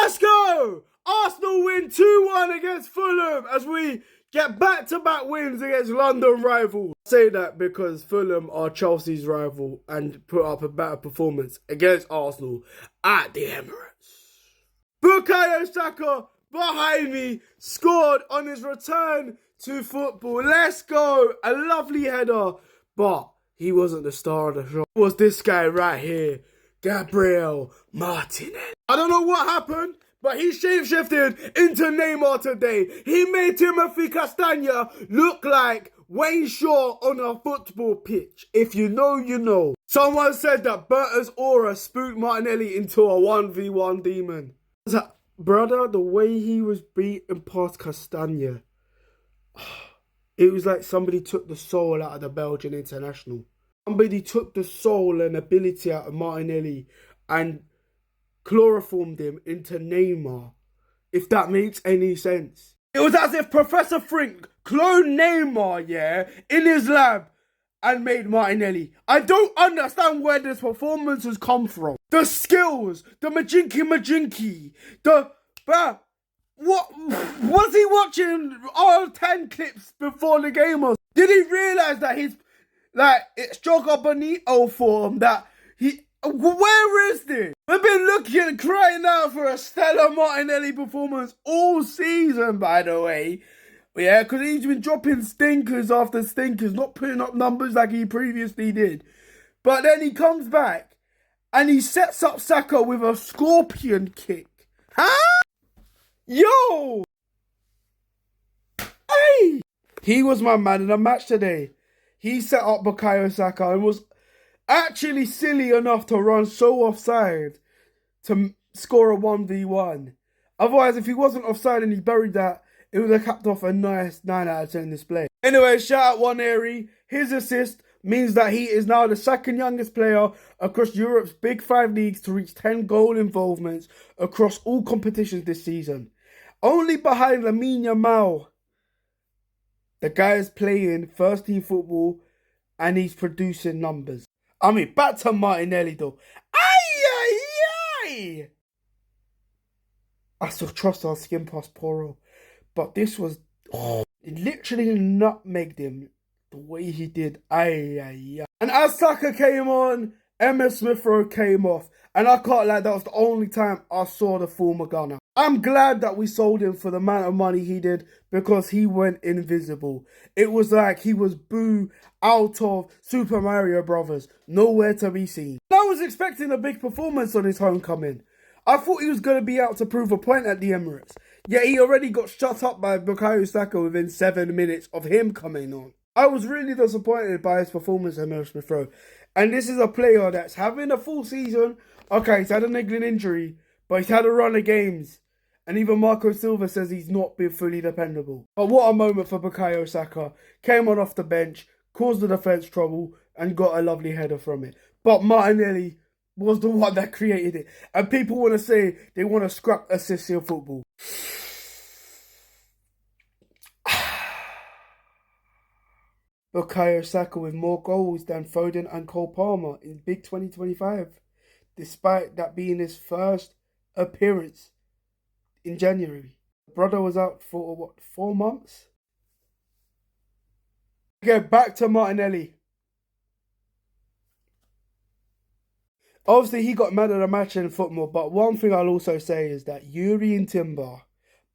Let's go! Arsenal win 2-1 against Fulham as we get back-to-back wins against London rivals. I say that because Fulham are Chelsea's rival and put up a better performance against Arsenal at the Emirates. Bukayo Saka, behind me, scored on his return to football. Let's go! A lovely header, but he wasn't the star of the show. It was this guy right here, Gabriel Martinelli. I don't know what happened, but he shape-shifted into Neymar today. He made Timothy Castagna look like Wayne Shaw on a football pitch. If you know, you know. Someone said that Berta's aura spooked Martinelli into a 1v1 demon. Brother, the way he was beating past Castagna, it was like somebody took the soul out of the Belgian international. Somebody took the soul and ability out of Martinelli and chloroformed him into Neymar, if that makes any sense. It was as if Professor Frink cloned Neymar, yeah, in his lab and made Martinelli. I don't understand where this performance has come from. The skills, the majinky, what was he watching all 10 clips before the game? Or did he realise that it's Joga Bonito form that where is this? We've been looking, crying out for a stellar Martinelli performance all season, by the way. Yeah, because he's been dropping stinkers after stinkers, not putting up numbers like he previously did. But then he comes back and he sets up Saka with a scorpion kick. Huh? Yo! Hey! He was my man in the match today. He set up Bukayo Saka and was actually silly enough to run so offside to score a 1v1. Otherwise, if he wasn't offside and he buried that, it would have capped off a nice 9 out of 10 display. Anyway, shout out Nwaneri. His assist means that he is now the second youngest player across Europe's Big 5 leagues to reach 10 goal involvements across all competitions this season. Only behind Lamine Yamal. The guy is playing first team football and he's producing numbers. I mean, back to Martinelli though. Ay! I still trust our skin past Poro. But this was... it literally nutmegged him the way he did. Ay. And as Saka came on, Emile Smith-Rowe came off. And I can't lie, that was the only time I saw the former Gunner. I'm glad that we sold him for the amount of money he did because he went invisible. It was like he was Boo out of Super Mario Brothers. Nowhere to be seen. I was expecting a big performance on his homecoming. I thought he was going to be out to prove a point at the Emirates. Yet he already got shut up by Bukayo Saka within 7 minutes of him coming on. I was really disappointed by his performance at Emile Smith-Rowe. And this is a player that's having a full season. Okay, he's had a niggling injury, but he's had a run of games. And even Marco Silva says he's not been fully dependable. But what a moment for Bukayo Saka. Came on off the bench, caused the defence trouble, and got a lovely header from it. But Martinelli was the one that created it. And people want to say they want to scrap assists in football. Bukayo Saka with more goals than Foden and Cole Palmer in Big 2025. Despite that being his first appearance in January. The brother was out for, 4 months? Okay, back to Martinelli. Obviously, he got man of the match in football, but one thing I'll also say is that Yuri and Timber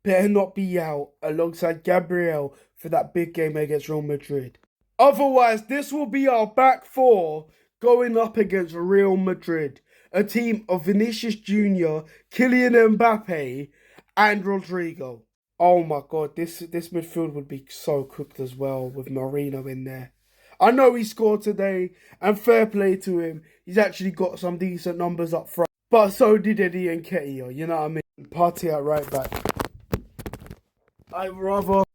better not be out alongside Gabriel for that big game against Real Madrid. Otherwise, this will be our back four going up against Real Madrid. A team of Vinicius Jr., Kylian Mbappe, and Rodrigo. Oh my God, this midfield would be so cooked as well with Merino in there. I know he scored today, and fair play to him. He's actually got some decent numbers up front. But so did Eddie and Nketiah, you know what I mean? Partey at right back.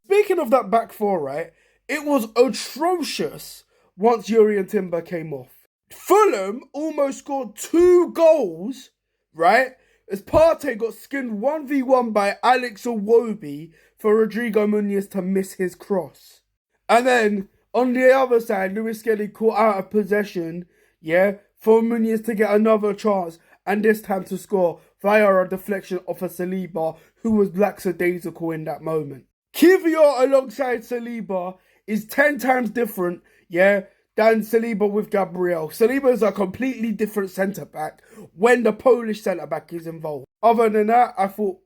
Speaking of that back four, right? It was atrocious once Yuri and Timber came off. Fulham almost scored 2 goals, right? As Partey got skinned 1v1 by Alex Iwobi for Rodrigo Muniz to miss his cross. And then, on the other side, Lewis Skelly caught out of possession, yeah, for Muniz to get another chance, and this time to score via a deflection off of Saliba, who was lackadaisical in that moment. Kivior alongside Saliba is 10 times different, than Saliba with Gabriel. Saliba is a completely different centre-back when the Polish centre-back is involved. Other than that, I thought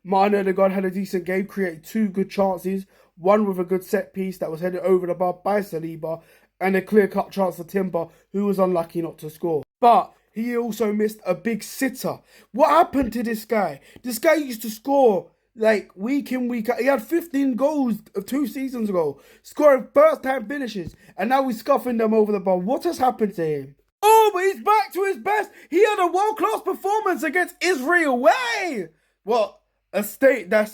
Martinelli had a decent game, created 2 good chances, one with a good set piece that was headed over the bar by Saliba, and a clear-cut chance for Timber, who was unlucky not to score. But he also missed a big sitter. What happened to this guy? This guy used to score like week in, week out. He had 15 goals 2 seasons ago, scoring first-time finishes, and now he's scuffing them over the bar. What has happened to him? Oh, but he's back to his best. He had a world-class performance against Israel. Way! What? A state that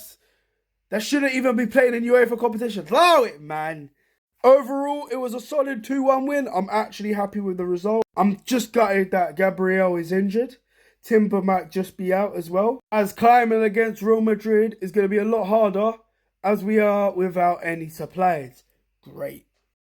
shouldn't even be playing in UEFA competitions. Allow it, man. Overall, it was a solid 2-1 win. I'm actually happy with the result. I'm just gutted that Gabriel is injured. Timber might just be out as well, as climbing against Real Madrid is going to be a lot harder as we are without any supplies. Great.